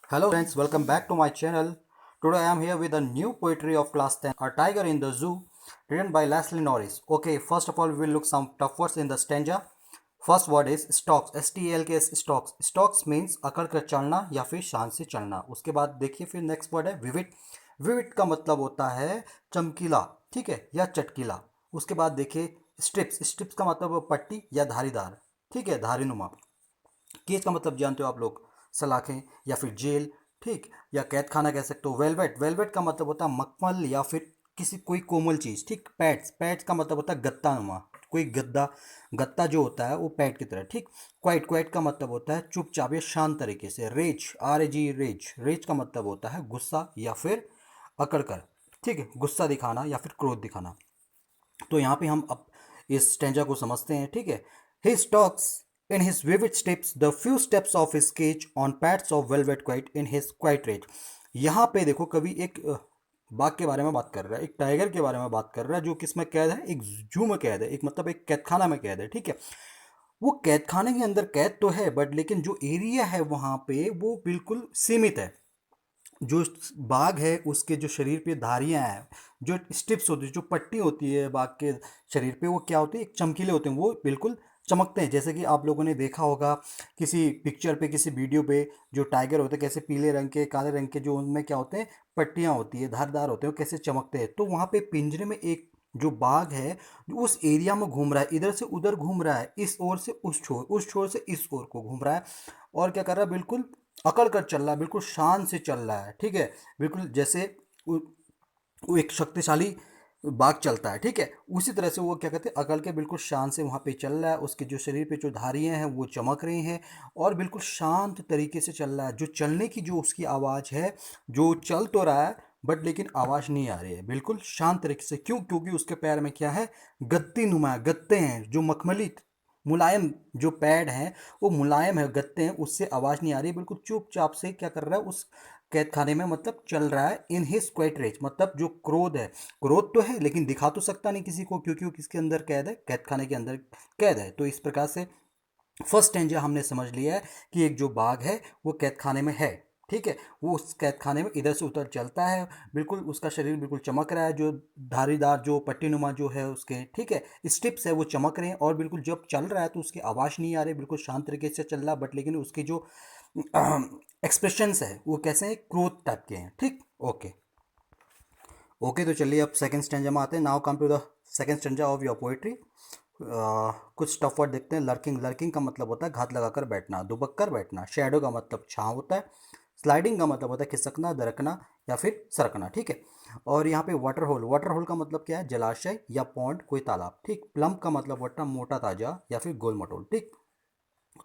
Hello friends, welcome back to my channel. Today I am here with a new poetry of class 10, A Tiger in the Zoo, written by Leslie Norris. Okay, first of all we will look some tough words in the stanza. First word is stalks, STLKS stalks. Stalks means अकड़ कर चलना या फिर शान से चलना. उसके बाद देखिए फिर नेक्स्ट वर्ड है विविड. विविड का मतलब होता है चमकीला, ठीक है, या चटकीला. उसके बाद देखिए स्ट्रिप्स. स्ट्रिप्स का मतलब पट्टी या धारीदार, ठीक है, धारीनुमा. केस का मतलब जानते हो आप लोग, सलाखें या फिर जेल, ठीक, या कैद खाना कह सकते हो. वेलवेट. वेलवेट का मतलब होता है मखमल या फिर किसी कोई कोमल चीज़, ठीक. पैड्स. पैड्स का मतलब होता है गत्ता नुमा, कोई गद्दा. गत्ता जो होता है वो पैड की तरह, ठीक. क्वाइट. क्वाइट का मतलब होता है चुपचाप या शांत तरीके से. Raise, RAG, raise. रेज का मतलब होता है गुस्सा या फिर अकड़ कर, ठीक है, गुस्सा दिखाना या फिर क्रोध दिखाना. तो यहाँ पे हम अब इस स्टेंजा को समझते हैं, ठीक है. He talks in his vivid steps the few steps of his cage on pads of velvet quiet in his quiet rage. यहाँ पे देखो कवि एक बाघ के बारे में बात कर रहा है, एक टाइगर के बारे में बात कर रहा है जो किस में कैद है, एक जू में कैद है, एक मतलब एक कैदखाना में कैद है, ठीक है. वो कैदखाने के अंदर कैद तो है बट लेकिन जो एरिया है वहाँ पे वो बिल्कुल सीमित है. जो बाघ है उसके जो शरीर पे धारियां हैं, जो स्ट्रिप्स होती है, जो पट्टी होती है बाघ के शरीर पे, वो क्या होती है, एक चमकीले होते हैं, वो बिल्कुल चमकते हैं. जैसे कि आप लोगों ने देखा होगा किसी पिक्चर पे, किसी वीडियो पे, जो टाइगर होते हैं कैसे पीले रंग के, काले रंग के, जो उनमें क्या होते हैं, पट्टियाँ होती है, धारदार होते हैं, वो कैसे चमकते हैं. तो वहाँ पे पिंजरे में एक जो बाघ है जो उस एरिया में घूम रहा है, इधर से उधर घूम रहा है, इस ओर से उस छोर से इस ओर को घूम रहा है. और क्या कर रहा है, बिल्कुल अकड़ कर चल रहा है, बिल्कुल शान से चल रहा है, ठीक है. बिल्कुल जैसे वो वो एक शक्तिशाली बाघ चलता है, ठीक है, उसी तरह से वो क्या कहते हैं, अकड़ के बिल्कुल शान से वहाँ पे चल रहा है. उसके जो शरीर पे जो धारियाँ हैं वो चमक रही हैं और बिल्कुल शांत तरीके से चल रहा है. जो चलने की जो उसकी आवाज़ है, जो चल तो रहा है बट लेकिन आवाज़ नहीं आ रही है, बिल्कुल शांत तरीके से. क्यों? क्योंकि उसके पैर में क्या है, गत्ती नुमा गत्ते हैं, जो मखमली मुलायम जो पैड हैं वो मुलायम है, गत्ते हैं, उससे आवाज़ नहीं आ रही. बिल्कुल चुपचाप से क्या कर रहा है उस कैद खाने में, मतलब चल रहा है. इन हिज क्वाइट रेज मतलब जो क्रोध है, क्रोध तो है लेकिन दिखा तो सकता नहीं किसी को क्योंकि वो किसके अंदर कैद है, कैद खाने के अंदर कैद है. तो इस प्रकार से फर्स्ट स्टेंजा हमने समझ लिया है कि एक जो बाघ है वो कैद खाने में है, ठीक है. वो उस कैद खाने में इधर से उधर चलता है, बिल्कुल उसका शरीर बिल्कुल चमक रहा है, जो धारीदार जो पट्टीनुमा जो है उसके, ठीक है, स्ट्रिप्स है वो चमक रहे हैं. और बिल्कुल जब चल रहा है तो उसकी आवाज़ नहीं आ रही, बिल्कुल शांत तरीके से चल रहा, बट लेकिन उसके जो एक्सप्रेशंस है वो कैसे हैं, क्रोध टाइप के हैं, ठीक. ओके. ओके, तो चलिए अब सेकंड स्टेंजा में आते हैं. Now come to the second stanza of your poetry. कुछ टफ वर्ड देखते हैं. लर्किंग. लर्किंग का मतलब होता है घात लगाकर बैठना, दुबक कर बैठना. शैडो का मतलब छाँव होता है. स्लाइडिंग का मतलब होता है खिसकना, दरकना या फिर सरकना, ठीक है. और यहाँ पे वाटर होल. वाटर होल का मतलब क्या है, जलाशय या पॉन्ड, कोई तालाब, ठीक. प्लम का मतलब होता है मोटा ताजा या फिर गोल मटोल, ठीक.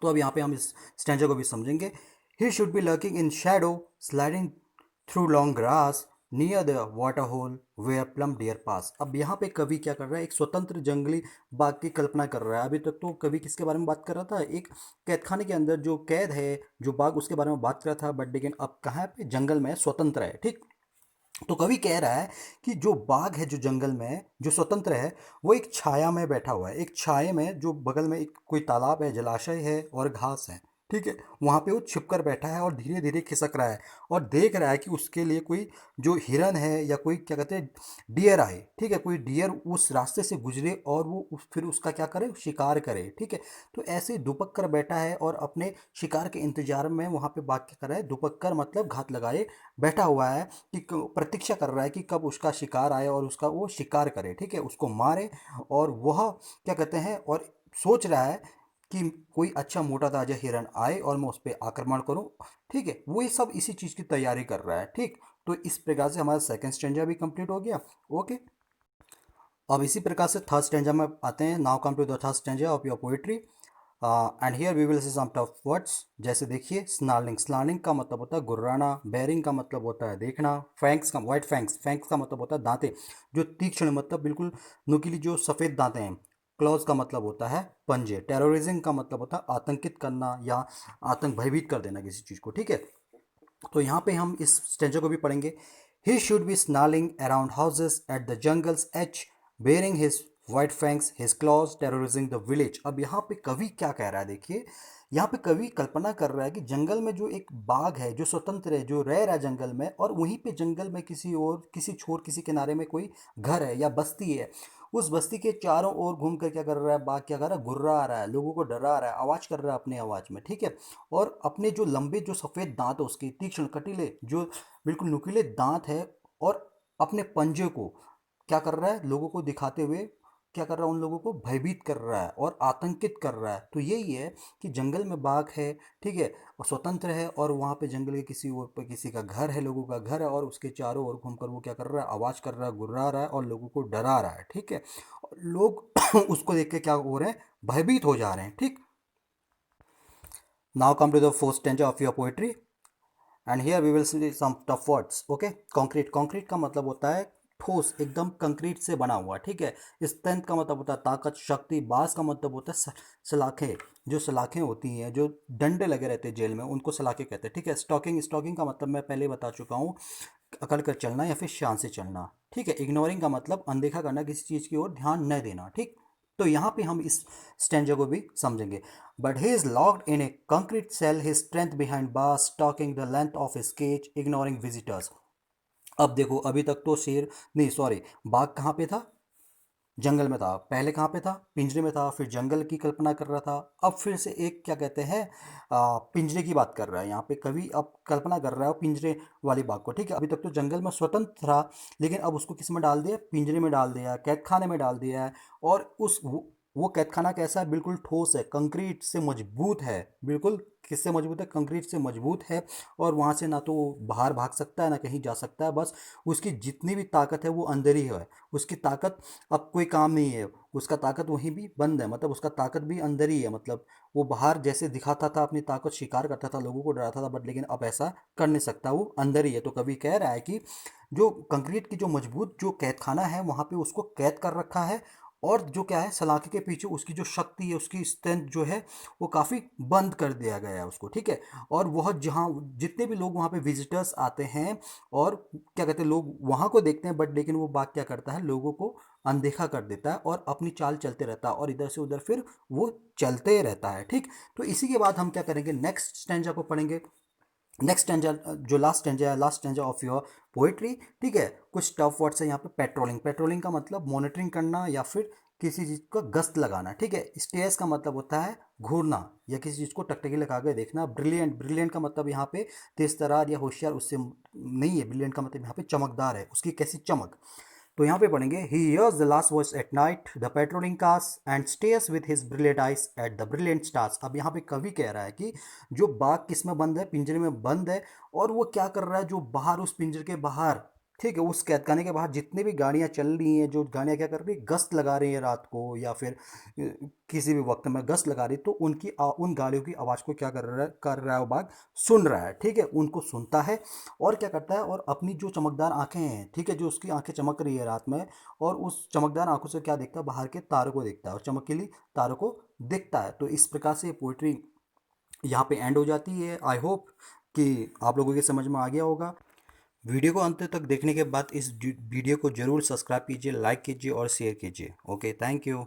तो अब यहाँ पे हम इस स्टैंजा को भी समझेंगे. He should be lurking in shadow sliding through long grass near the water hole where plump deer pass. अब यहाँ पे कवि क्या कर रहा है, एक स्वतंत्र जंगली बाग की कल्पना कर रहा है. अभी तक तो कवि किसके बारे में बात कर रहा था, एक कैद खाने के अंदर जो कैद है, जो बाग, उसके बारे में बात कर रहा था. बट लेकिन अब कहाँ पे, जंगल में, स्वतंत्र है, ठीक. तो कवि कह रहा है कि जो बाघ है जो जंगल में जो स्वतंत्र है, वो एक छाया में बैठा हुआ है, एक छाये में, जो बगल में एक कोई तालाब है, जलाशय है और घास है, ठीक है. वहाँ पे वो छिपकर बैठा है और धीरे धीरे खिसक रहा है और देख रहा है कि उसके लिए कोई जो हिरन है या कोई क्या कहते हैं डियर आए, ठीक है, कोई डियर उस रास्ते से गुजरे और वो फिर उसका क्या करे, शिकार करे, ठीक है. तो ऐसे दुपक कर बैठा है और अपने शिकार के इंतजार में वहाँ पे बाघ क्या कर रहा है, दुपक कर मतलब घात लगाए बैठा हुआ है कि प्रतीक्षा कर रहा है कि कब उसका शिकार आए और उसका वो शिकार करे, ठीक है, उसको मारे. और वह क्या कहते हैं, और सोच रहा है कि कोई अच्छा मोटा ताजा हिरन आए और मैं उस पर आक्रमण करूं, ठीक है. वो ये सब इसी चीज़ की तैयारी कर रहा है, ठीक. तो इस प्रकार से हमारा सेकंड स्टेंजा भी कंप्लीट हो गया. ओके. अब इसी प्रकार से थर्ड स्टेंजा में आते हैं. Now come to the third stanza of your poetry. And here we will see some tough words. जैसे देखिए स्नार्लिंग. स्नार्लिंग का मतलब होता है गुर्राना. बेरिंग का मतलब होता है देखना. फैंक्स का, वाइट फैंक्स, फैंक्स का मतलब होता है दांतें, जो तीक्ष्ण, मतलब बिल्कुल नुकीली, जो सफ़ेद दांतें हैं. क्लॉज का मतलब होता है पंजे. टेररिज्म का मतलब होता है आतंकित करना या आतंक, भयभीत कर देना किसी चीज़ को, ठीक है. तो यहाँ पे हम इस स्टेंजर को भी पढ़ेंगे. He should be snarling around houses at the jungle's edge, baring his white fangs his claws terrorising the village. अब यहाँ पे कवि क्या कह रहा है, देखिए यहाँ पे कवि कल्पना कर रहा है कि जंगल में जो एक बाघ है जो स्वतंत्र है, जो रह रहा है जंगल में, और वहीं पे जंगल में किसी और किसी छोर किसी किनारे में कोई घर है या बस्ती है। उस बस्ती के चारों ओर घूम कर क्या कर रहा है बाघ, क्या कर रहा है, गुर्रा आ रहा है, लोगों को डरा रहा है, आवाज कर रहा है अपनी आवाज में, ठीक है। और अपने जो लंबे जो सफेद दांत है उसके, तीक्ष्ण कटीले जो बिल्कुल नुकीले दांत है, और अपने पंजे को क्या कर रहा है, लोगों को दिखाते हुए क्या कर रहा है, उन लोगों को भयभीत कर रहा है और आतंकित कर रहा है। तो यही है कि जंगल में बाघ है, ठीक है, और स्वतंत्र है, और वहाँ पे जंगल के किसी ओर पे किसी का घर है, लोगों का घर है, और उसके चारों ओर घूमकर वो क्या कर रहा है, आवाज़ कर रहा है, गुर्रा रहा है और लोगों को डरा रहा है, ठीक है। और लोग उसको देख के क्या हो रहे हैं, भयभीत हो जा रहे हैं, ठीक। Now come to the fourth stanza of your poetry, and here we will see some tough words. Okay, concrete, concrete का मतलब होता है ठोस, एकदम कंक्रीट से बना हुआ, ठीक है। स्ट्रेंथ का मतलब होता है ताकत, शक्ति। बास का मतलब होता है सलाखें, जो सलाखें होती हैं, जो डंडे लगे रहते हैं जेल में, उनको सलाखें कहते हैं, ठीक है। स्टॉकिंग, स्टॉकिंग का मतलब मैं पहले बता चुका हूँ, अकड़ कर चलना या फिर शान से चलना, ठीक है। इग्नोरिंग का मतलब अनदेखा करना, किसी चीज़ की ओर ध्यान न देना, ठीक। तो यहाँ पे हम इस स्टैंजा को भी समझेंगे। But he is locked in a concrete cell, his strength behind bars, talking the length of his cage, ignoring visitors. अब देखो, अभी तक तो शेर, नहीं सॉरी, बाघ कहाँ पे था, जंगल में था। पहले कहाँ पे था, पिंजरे में था, फिर जंगल की कल्पना कर रहा था। अब फिर से एक क्या कहते हैं, पिंजरे की बात कर रहा है यहाँ पे कवि, अब कल्पना कर रहा है पिंजरे वाली बात को, ठीक है। अभी तक तो जंगल में स्वतंत्र था, लेकिन अब उसको किस में डाल दिया, पिंजरे में डाल दिया, कैद खाने में डाल दिया है। और उस वो कैद खाना कैसा है, बिल्कुल ठोस है, कंक्रीट से मजबूत है, बिल्कुल किससे मजबूत है, कंक्रीट से मजबूत है। और वहाँ से ना तो वो बाहर भाग सकता है ना कहीं जा सकता है, बस उसकी जितनी भी ताकत है वो अंदर ही है। उसकी ताकत अब कोई काम नहीं है, उसका ताकत वहीं भी बंद है, मतलब उसका ताकत भी अंदर ही है। मतलब वो बाहर जैसे दिखाता था अपनी ताकत, शिकार करता था, लोगों को डराता था, बट लेकिन अब ऐसा कर नहीं सकता, वो अंदर ही है। तो कवि कह रहा है कि जो कंक्रीट की जो मजबूत जो कैद खाना है वहाँ पे उसको कैद कर रखा है, और जो क्या है सलाखे के पीछे उसकी जो शक्ति है, उसकी स्ट्रेंथ जो है वो काफ़ी बंद कर दिया गया है उसको, ठीक है। और वह जहाँ जितने भी लोग वहाँ पे विजिटर्स आते हैं और क्या कहते हैं, लोग वहाँ को देखते हैं, बट लेकिन वो बाघ क्या करता है, लोगों को अनदेखा कर देता है और अपनी चाल चलते रहता है, और इधर से उधर फिर वो चलते रहता है, ठीक। तो इसी के बाद हम क्या करेंगे, नेक्स्ट स्टैंजा को पढ़ेंगे। नेक्स्ट स्टैंजा, जो लास्ट स्टैंजा है, last stanza of your poetry, ठीक है। कुछ टफ वर्ड्स है यहाँ पे। पेट्रोलिंग, पेट्रोलिंग का मतलब मॉनिटरिंग करना या फिर किसी चीज़ का गश्त लगाना, ठीक है। स्टेयर्स का मतलब होता है घूरना या किसी चीज़ को टकटकी लगा कर देखना। ब्रिलियंट, ब्रिलियंट का मतलब यहाँ पे तेज तरार या होशियार उससे नहीं है, ब्रिलियंट का मतलब यहाँ पे चमकदार है, उसकी कैसी चमक। तो यहाँ पे पढ़ेंगे, he hears the last voice at night the patrolling cars and stairs with his brilliant eyes at the brilliant stars. अब यहाँ पे कवि कह रहा है कि जो बाघ किस में बंद है, पिंजरे में बंद है, और वो क्या कर रहा है, जो बाहर उस पिंजरे के बाहर, ठीक है, उस कैद खाने के बाहर जितनी भी गाड़ियाँ चल रही हैं, जो गाड़ियाँ क्या कर रही है, गश्त लगा रही हैं रात को या फिर किसी भी वक्त में गश्त लगा रही, तो उनकी उन गाड़ियों की आवाज़ को क्या कर रहा है वो बाघ, सुन रहा है, ठीक है, उनको सुनता है। और क्या करता है, और अपनी जो चमकदार आंखें हैं, ठीक है, जो उसकी आंखें चमक रही है रात में, और उस चमकदार आंखों से क्या देखता है, बाहर के तारों को देखता है और चमकीली तारों को दिखता है। तो इस प्रकार से पोइट्री यहाँ पे एंड हो जाती है। आई होप कि आप लोगों के समझ में आ गया होगा। वीडियो को अंत तक देखने के बाद इस वीडियो को जरूर सब्सक्राइब कीजिए, लाइक कीजिए और शेयर कीजिए। Okay, thank you.